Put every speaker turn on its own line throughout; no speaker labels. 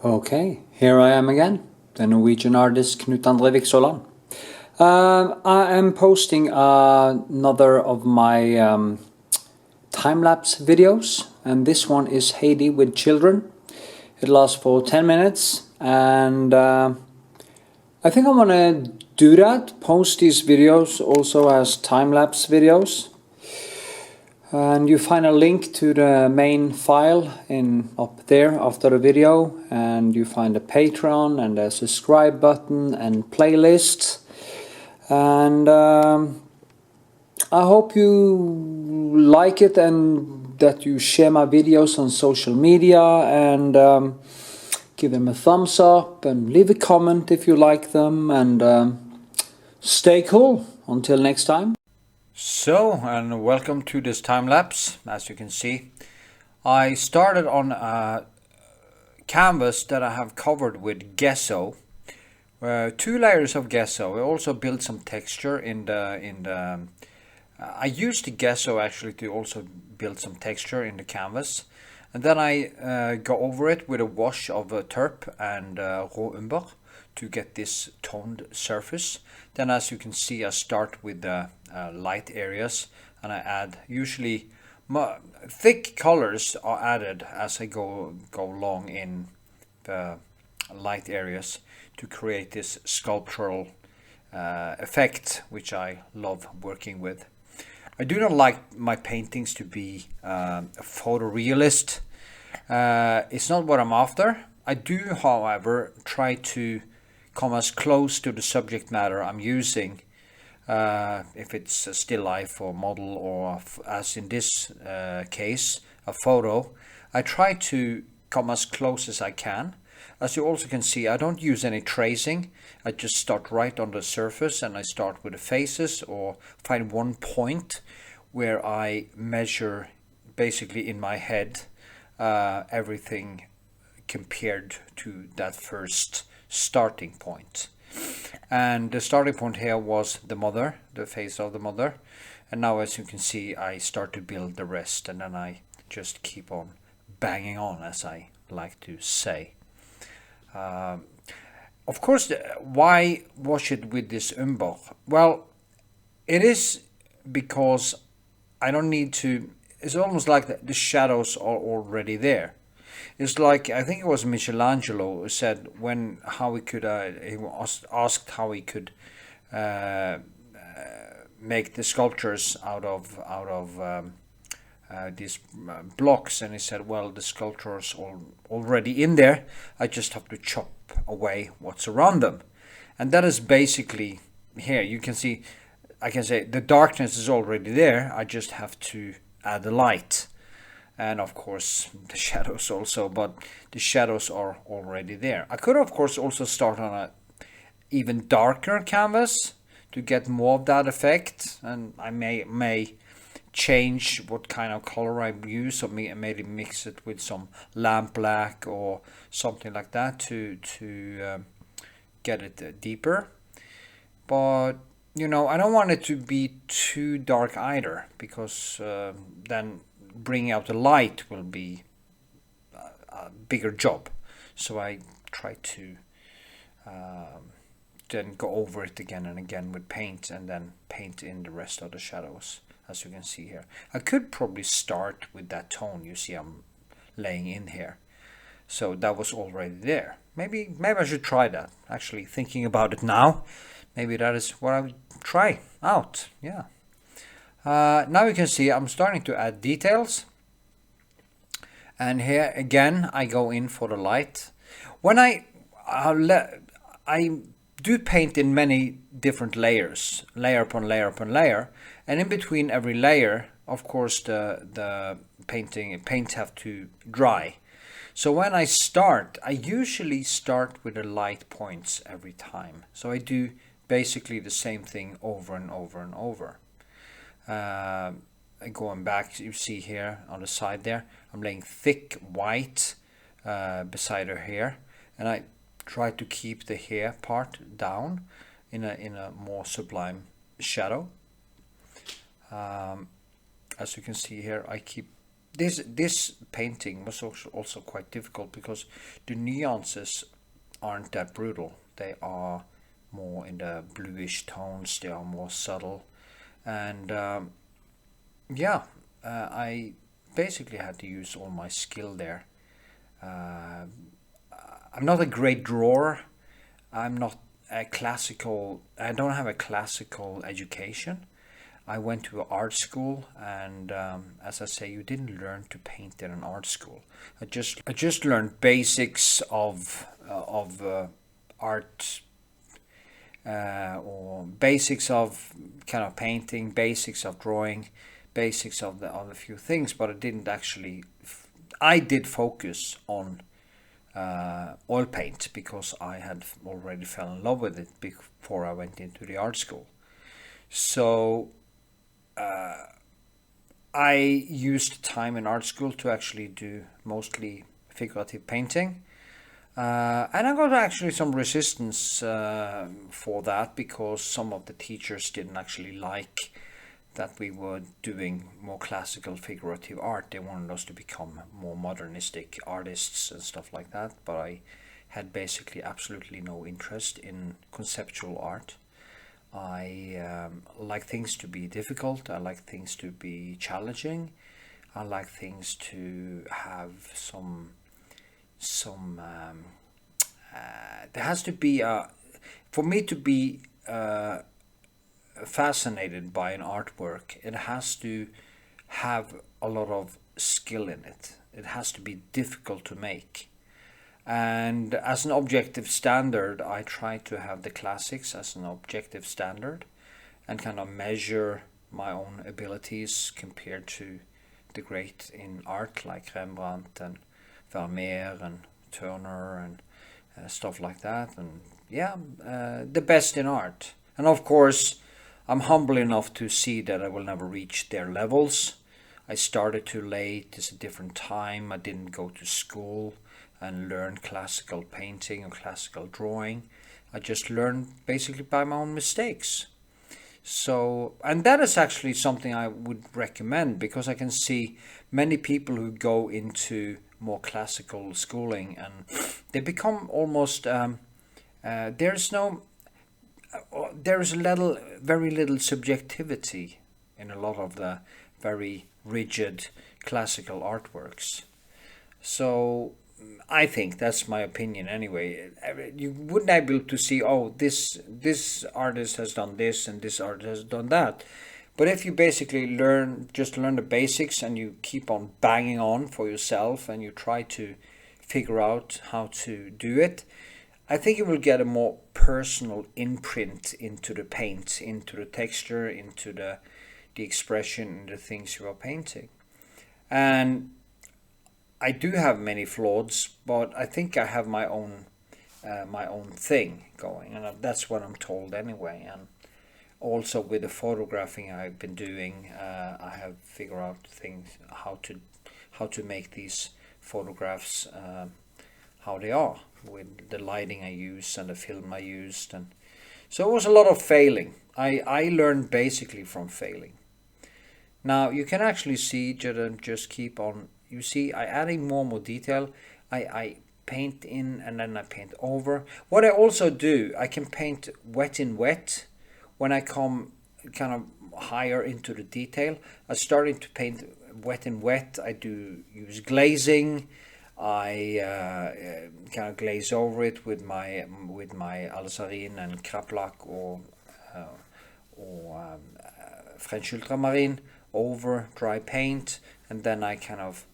Okay, here I am again, the Norwegian artist Knut Vikshåland. I am posting another of my time-lapse videos, and this one is Heidi with children. It lasts for 10 minutes, and I think I'm gonna do that, post these videos also as time-lapse videos. And you find a link to the main file up there after the video, and you find the Patreon and the subscribe button and playlists. And I hope you like it and that you share my videos on social media, and give them a thumbs up and leave a comment if you like them, and stay cool until next time.
So, and welcome to this time lapse. As you can see, I started on a canvas that I have covered with gesso, 2 layers of gesso. I also built some texture in the I used the gesso actually to also build some texture in the canvas, and then I go over it with a wash of turp and raw umber to get this toned surface. Then, as you can see, I start with the light areas, and I add usually thick colors are added as I go along in the light areas to create this sculptural effect, which I love working with. I do not like my paintings to be a photorealist. It's not what I'm after. I do, however, try to come as close to the subject matter I'm using, if it's a still life or model, or as in this case, a photo. I try to come as close as I can. As you also can see, I don't use any tracing. I just start right on the surface, and I start with the faces, or find one point where I measure basically in my head everything compared to that first starting point. And the starting point here was the mother, the face of the mother, and now, as you can see, I start to build the rest, and then I just keep on banging on, as I like to say. Of course, why wash it with this umber? Well, it is because I don't need to. It's almost like the shadows are already there. It's like, I think it was Michelangelo who said how he could he was asked how he could make the sculptures out of these blocks, and he said, well, the sculptures are already in there. I just have to chop away what's around them, and that is basically here. You can see, I can say the darkness is already there. I just have to add the light. And of course the shadows also, but the shadows are already there. I could of course also start on a even darker canvas to get more of that effect, and I may change what kind of color I use, or maybe mix it with some lamp black or something like that to get it deeper. But I don't want it to be too dark either, because then bringing out the light will be a bigger job. So I try to then go over it again and again with paint, and then paint in the rest of the shadows, as you can see here. I could probably start with that tone you see I'm laying in here. So that was already there. Maybe I should try that. Actually, thinking about it now, maybe that is what I would try out. Yeah. Now you can see I'm starting to add details, and here again I go in for the light. When I do paint in many different layers, layer upon layer upon layer, and in between every layer, of course, the paint have to dry. So when I start, I usually start with the light points every time. So I do basically the same thing over and over and over. Going back, you see here on the side there, I'm laying thick white beside her hair, and I try to keep the hair part down in a more sublime shadow. As you can see here, I keep this painting was also quite difficult because the nuances aren't that brutal. They are more in the bluish tones. They are more subtle, and I basically had to use all my skill there. Uh, I'm not a great drawer. I'm not a classical. I don't have a classical education. I went to art school, and as I say, you didn't learn to paint in an art school. I just learned basics of art, or basics of kind of painting, basics of drawing, basics of the few things. But I didn't actually. I did focus on oil paint because I had already fell in love with it before I went into the art school. So I used time in art school to actually do mostly figurative painting. And I got actually some resistance for that because some of the teachers didn't actually like that we were doing more classical figurative art. They wanted us to become more modernistic artists and stuff like that. But I had basically absolutely no interest in conceptual art. I like things to be difficult. I like things to be challenging. I like things to have some. There has to be for me to be fascinated by an artwork. It has to have a lot of skill in it. It has to be difficult to make. And as an objective standard, I try to have the classics as an objective standard and kind of measure my own abilities compared to the great in art like Rembrandt and Vermeer and Turner and stuff like that. And the best in art. And of course, I'm humble enough to see that I will never reach their levels. I started too late. It's a different time. I didn't go to school and learn classical painting or classical drawing. I just learned basically by my own mistakes. So, and that is actually something I would recommend because I can see many people who go into more classical schooling and they become almost there's very little subjectivity in a lot of the very rigid classical artworks. So I think that's my opinion anyway. You wouldn't be able to see, oh, this artist has done this and this artist has done that. But if you basically learn the basics and you keep on banging on for yourself and you try to figure out how to do it, I think you will get a more personal imprint into the paint, into the texture, into the expression and the things you are painting. And I do have many flaws, but I think I have my own thing going, and that's what I'm told anyway. And also with the photographing I've been doing, I have figured out things how to make these photographs how they are with the lighting I use and the film I used, and so it was a lot of failing. I learned basically from failing. Now you can actually see just keep on. You see, I adding more detail. I paint in and then I paint over. What I also do, I can paint wet in wet. When I come kind of higher into the detail, I'm starting to paint wet in wet. I do use glazing. I kind of glaze over it with my alizarin and kraplak or French ultramarine over dry paint, and then I kind of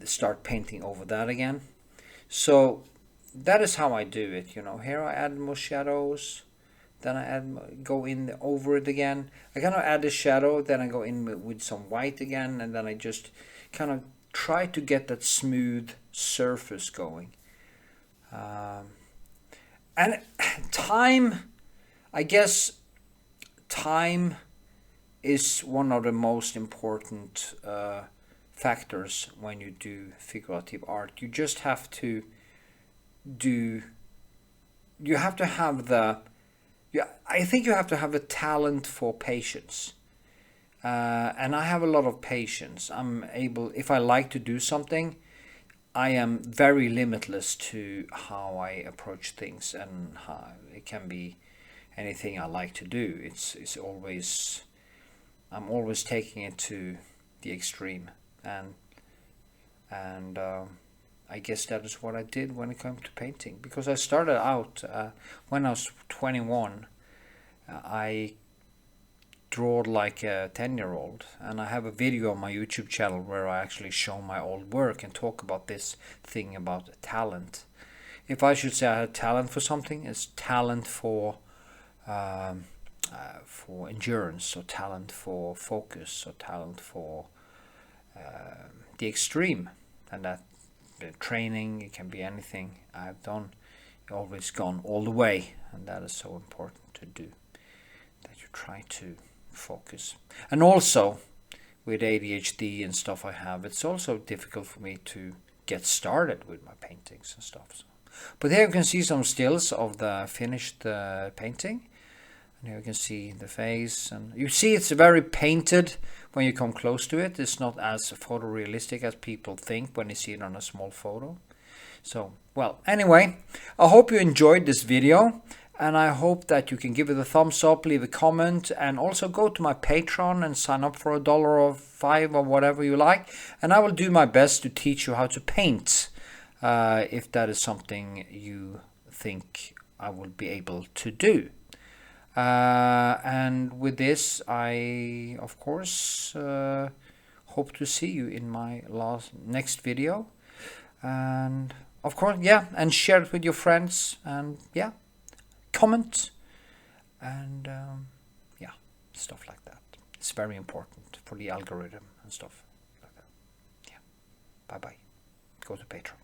start painting over that again. So that is how I do it. Here I add more shadows, then I go in over it again. I kind of add a shadow, then I go in with some white again, and then I just kind of try to get that smooth surface going. And I guess time is one of the most important factors when you do figurative art. You just have to have I think you have to have a talent for patience. and I have a lot of patience. I'm able, if I like to do something, I am very limitless to how I approach things, and how it can be anything I like to do. It's always, I'm always taking it to the extreme, and I guess that is what I did when it came to painting, because I started out when I was 21. I draw like a 10-year-old, and I have a video on my YouTube channel where I actually show my old work and talk about this thing about talent. If I should say I had talent for something, it's talent for endurance, or talent for focus, or talent for the extreme, and that training, it can be anything I've done, always gone all the way, and that is so important to do, that you try to focus. And also with ADHD and stuff I have, it's also difficult for me to get started with my paintings and stuff. So. But here you can see some stills of the finished painting, and here you can see the face, and you see it's very painted when you come close to it. It's not as photorealistic as people think when they see it on a small photo. So, well, anyway, I hope you enjoyed this video, and I hope that you can give it a thumbs up, leave a comment, and also go to my Patreon and sign up for $1 or $5 or whatever you like, and I will do my best to teach you how to paint, if that is something you think I will be able to do. And with this, I of course hope to see you in my next video, and of course, yeah, and share it with your friends, and yeah, comment, and yeah, stuff like that. It's very important for the algorithm and stuff like that. Yeah, bye bye. Go to Patreon.